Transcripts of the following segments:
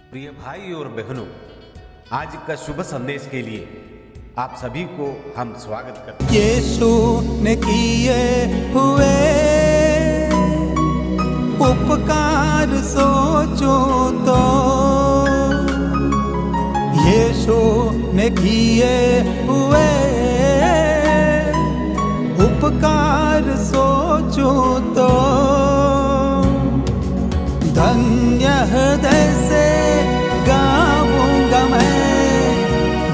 प्रिय भाई और बहनों, आज का शुभ संदेश के लिए आप सभी को हम स्वागत करते हैं। यीशु ने किए हुए उपकार सोचो तो, यीशु ने किए हुए उपकार सोचो तो, धन्य हृदय से गाऊंगा मैं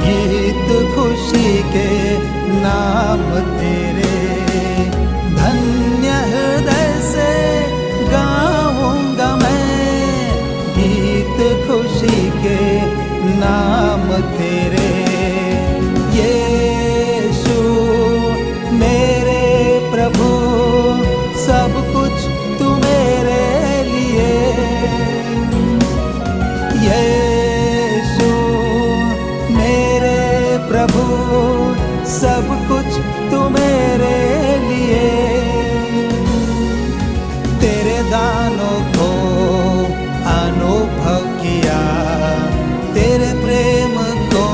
गीत खुशी के नाम तेरे। धन्य हृदय से गाऊंगा मैं गीत खुशी के नाम तेरे। यीशु मेरे प्रभु, सब कुछ तू मेरे लिए। यीशु मेरे प्रभु, सब कुछ तू मेरे लिए। तेरे दानों को अनुभव किया, तेरे प्रेम को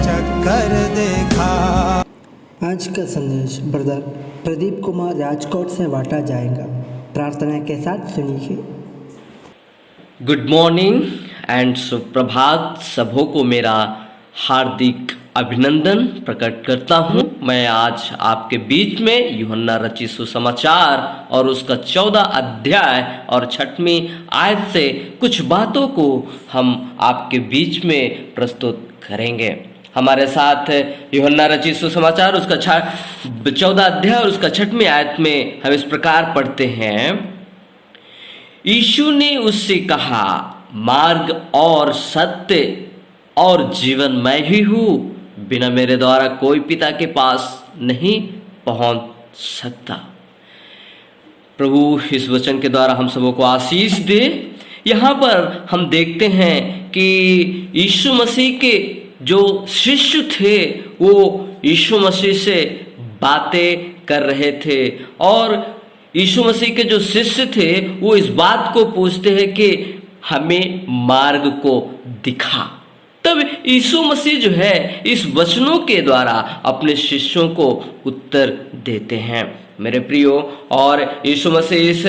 चक्कर देखा। आज का संदेश ब्रदर प्रदीप कुमार राजकोट से बांटा जाएगा। प्रार्थना के साथ सुनिए। गुड मॉर्निंग एंड सुप्रभात। सबों को मेरा हार्दिक अभिनंदन प्रकट करता हूं। मैं आज आपके बीच में यूहन्ना रचित सुसमाचार और उसका 14 अध्याय और 6वीं आयत से कुछ बातों को हम आपके बीच में प्रस्तुत करेंगे। हमारे साथ यूहन्ना रचित सुसमाचार उसका 14 अध्याय और उसका 6वीं आयत में हम इस प्रकार पढ़ते हैं। यीशु ने उससे कहा, मार्ग और सत्य और जीवन मैं ही हूँ, बिना मेरे द्वारा कोई पिता के पास नहीं पहुंच सकता। प्रभु इस वचन के द्वारा हम सबों को आशीष दे। यहाँ पर हम देखते हैं कि यीशु मसीह के जो शिष्य थे वो यीशु मसीह से बातें कर रहे थे और यीशु मसीह के जो शिष्य थे वो इस बात को पूछते हैं कि हमें मार्ग को दिखा। तब यीशु मसीह जो है इस वचनों के द्वारा अपने शिष्यों को उत्तर देते हैं। मेरे प्रियो, और यीशु मसीह इस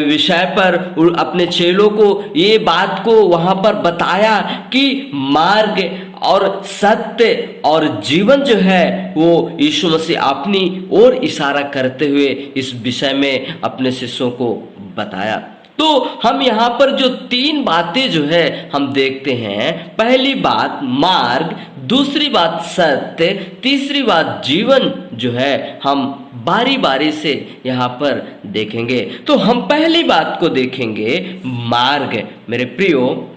विषय पर अपने चेलों को ये बात को वहाँ पर बताया कि मार्ग और सत्य और जीवन जो है वो यीशु मसीह अपनी ओर इशारा करते हुए इस विषय में अपने शिष्यों को बताया। तो हम यहाँ पर जो 3 बातें जो है हम देखते हैं। पहली बात मार्ग, दूसरी बात सत्य, तीसरी बात जीवन जो है हम बारी बारी से यहाँ पर देखेंगे। तो हम पहली बात को देखेंगे, मार्ग। मेरे प्रियो,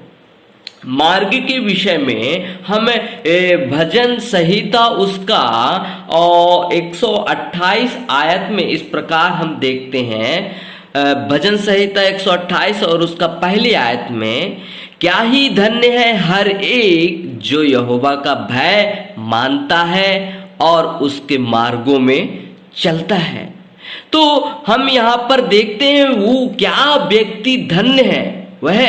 मार्ग के विषय में हम भजन संहिता उसका 128 आयत में इस प्रकार हम देखते हैं। भजन संहिता 128 और उसका पहली आयत में, क्या ही धन्य है हर एक जो यहोवा का भय मानता है और उसके मार्गों में चलता है। तो हम यहाँ पर देखते हैं वो क्या व्यक्ति धन्य है। वह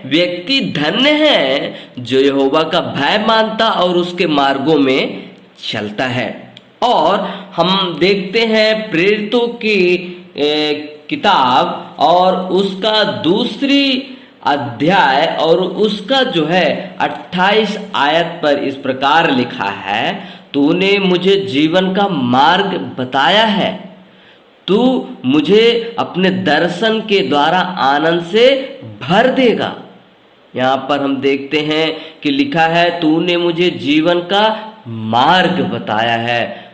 व्यक्ति धन्य है जो यहोवा का भय मानता और उसके मार्गों में चलता है। और हम देखते हैं प्रेरितों की किताब और उसका दूसरी अध्याय और उसका जो है 28 आयत पर इस प्रकार लिखा है, तूने मुझे जीवन का मार्ग बताया है, तू मुझे अपने दर्शन के द्वारा आनंद से भर देगा। यहाँ पर हम देखते हैं कि लिखा है, तूने मुझे जीवन का मार्ग बताया है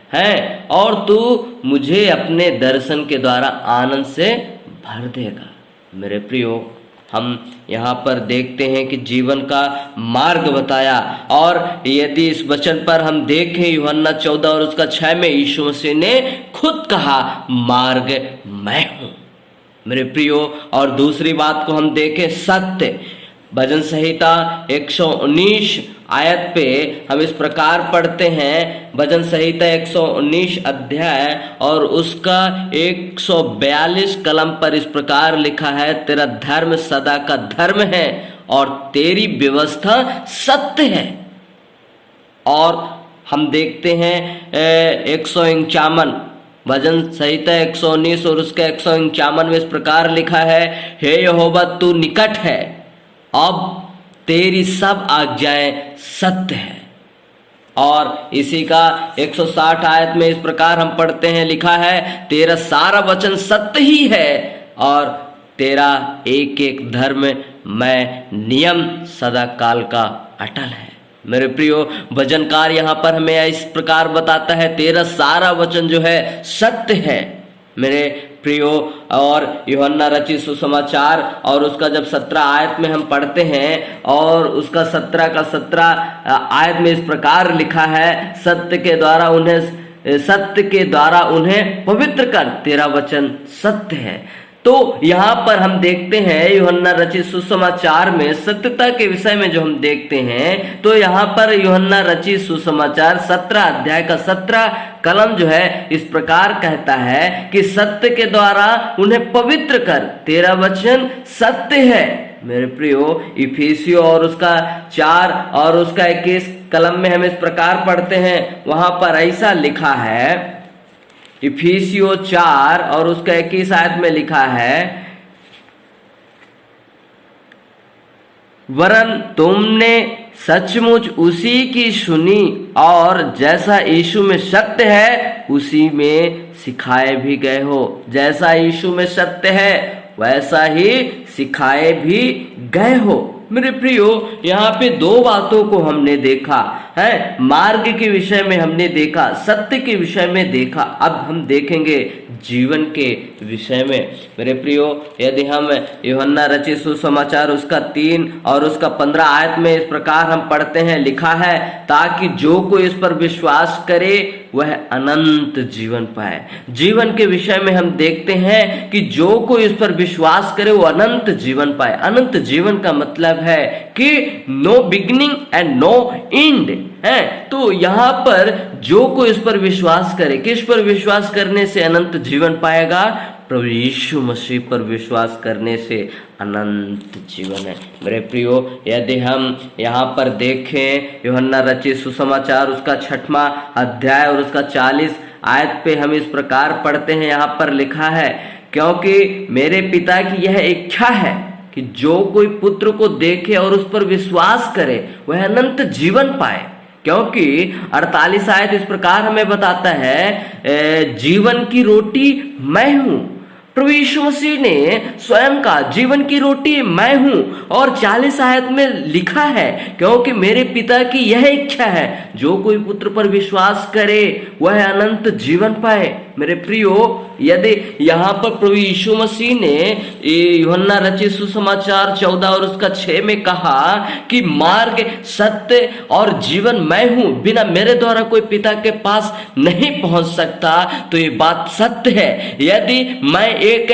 और तू मुझे अपने दर्शन के द्वारा आनंद से भर देगा। मेरे प्रियो, हम यहाँ पर देखते हैं कि जीवन का मार्ग बताया। और यदि इस वचन पर हम देखें यूहन्ना 14 और उसका 6 में, यीशु मसीह ने खुद कहा, मार्ग मैं हूँ। मेरे प्रियो, और दूसरी बात को हम देखें, सत्य। भजन संहिता 119 आयत पे हम इस प्रकार पढ़ते हैं, भजन संहिता 119 अध्याय और उसका 142 कलम पर इस प्रकार लिखा है, तेरा धर्म सदा का धर्म है और तेरी व्यवस्था सत्य है। और हम देखते हैं 151 भजन संहिता 119 और उसका 151 में इस प्रकार लिखा है, हे यहोवा तू निकट है, अब तेरी सब आज्ञाएं सत्य है। और इसी का 160 आयत में इस प्रकार हम पढ़ते हैं, लिखा है, तेरा सारा वचन सत्य ही है और तेरा एक एक धर्म में नियम सदा काल का अटल है। मेरे प्रियो, भजनकार यहाँ पर हमें इस प्रकार बताता है, तेरा सारा वचन जो है सत्य है। मेरे प्रियो, और यूहन्ना रचित सुसमाचार और उसका जब 17 आयत में हम पढ़ते हैं और उसका 17 का 17 आयत में इस प्रकार लिखा है, सत्य के द्वारा उन्हें पवित्र कर, तेरा वचन सत्य है। तो यहाँ पर हम देखते हैं यूहन्ना रचित सुसमाचार में सत्यता के विषय में जो हम देखते हैं, तो यहाँ पर यूहन्ना रचित सुसमाचार 17 अध्याय का 17 कलम जो है इस प्रकार कहता है कि सत्य के द्वारा उन्हें पवित्र कर, तेरा वचन सत्य है। मेरे प्रियो, इफिसियों और उसका 4 और उसका 21 कलम में हम इस प्रकार पढ़ते हैं, वहां पर ऐसा लिखा है, इफिसियों 4 और उसका 21 आयत में लिखा है, वरन तुमने सचमुच उसी की सुनी और जैसा यीशु में सत्य है उसी में सिखाए भी गए हो। जैसा यीशु में सत्य है वैसा ही सिखाए भी गए हो। मेरे प्रियो, यहाँ पे दो बातों को हमने देखा है, मार्ग के विषय में हमने देखा, सत्य के विषय में देखा। अब हम देखेंगे जीवन के विषय में। मेरे प्रियो, यदि हम यूहन्ना रचित सुसमाचार उसका 3 और उसका 15 आयत में इस प्रकार हम पढ़ते हैं, लिखा है, ताकि जो कोई इस पर विश्वास करे वह अनंत जीवन पाए। जीवन के विषय में हम देखते हैं कि जो कोई इस पर विश्वास करे वो अनंत जीवन पाए। अनंत जीवन का मतलब है कि no beginning and no end है। तो यहाँ पर जो कोई इस पर विश्वास करे, किस पर विश्वास करने से अनंत जीवन पाएगा? प्रभु यीशु मसीह पर विश्वास करने से अनंत जीवन है। मेरे प्रियो, यदि हम यहाँ पर देखें यूहन्ना रचित सुसमाचार उसका 6वां अध्याय और उसका 40 आयत पे हम इस प्रकार पढ़ते हैं, यहाँ पर लिखा है, क्योंकि मेरे पिता की यह इच्छा है कि जो कोई पुत्र को देखे और उस पर विश्वास करे वह अनंत जीवन पाए। क्योंकि 48 आयत इस प्रकार हमें बताता है, जीवन की रोटी मैं हूं। प्रभु यीशु मसीह ने स्वयं का जीवन की रोटी मैं हूं। और 40 आयत में लिखा है, क्योंकि मेरे पिता की यह इच्छा है जो कोई पुत्र पर विश्वास करे वह अनंत जीवन पाए। मेरे प्रियो, यदि यहाँ पर प्रभु यीशु मसीह ने यूहन्ना रचित सुसमाचार 14 और उसका 6 में कहा कि मार्ग, सत्य और जीवन मैं हूं, बिना मेरे द्वारा कोई पिता के पास नहीं पहुंच सकता, तो ये बात सत्य है। यदि मैं एक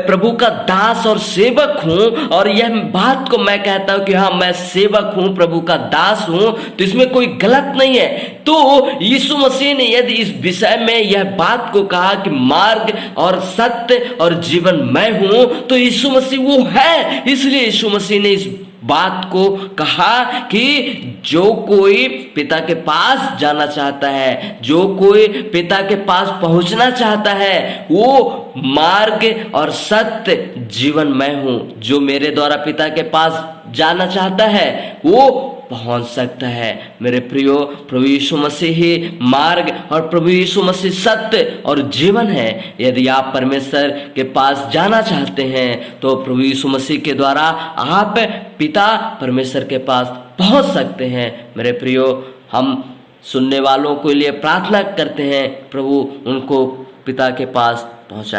प्रभु का दास और सेवक हूं और यह बात को मैं कहता हूं कि हाँ मैं सेवक हूं, प्रभु का दास हूं, तो इसमें कोई गलत नहीं है। तो यीशु मसीह ने यदि इस विषय में यह बात को कहा कि मार्ग और सत्य और जीवन मैं हूं, तो यीशु मसीह वो है। इसलिए यीशु मसीह ने इस बात को कहा कि जो कोई पिता के पास जाना चाहता है, जो कोई पिता के पास पहुंचना चाहता है, वो मार्ग और सत्य जीवन मैं हूं। जो मेरे द्वारा पिता के पास जाना चाहता है वो पहुंच सकता है। मेरे प्रियो, प्रभु यीशु मसीह ही मार्ग और प्रभु यीशु मसीह सत्य और जीवन है। यदि आप परमेश्वर के पास जाना चाहते हैं तो प्रभु यीशु मसीह के द्वारा आप पिता परमेश्वर के पास पहुंच सकते हैं। मेरे प्रियो, हम सुनने वालों के लिए प्रार्थना करते हैं, प्रभु उनको पिता के पास पहुंचाए।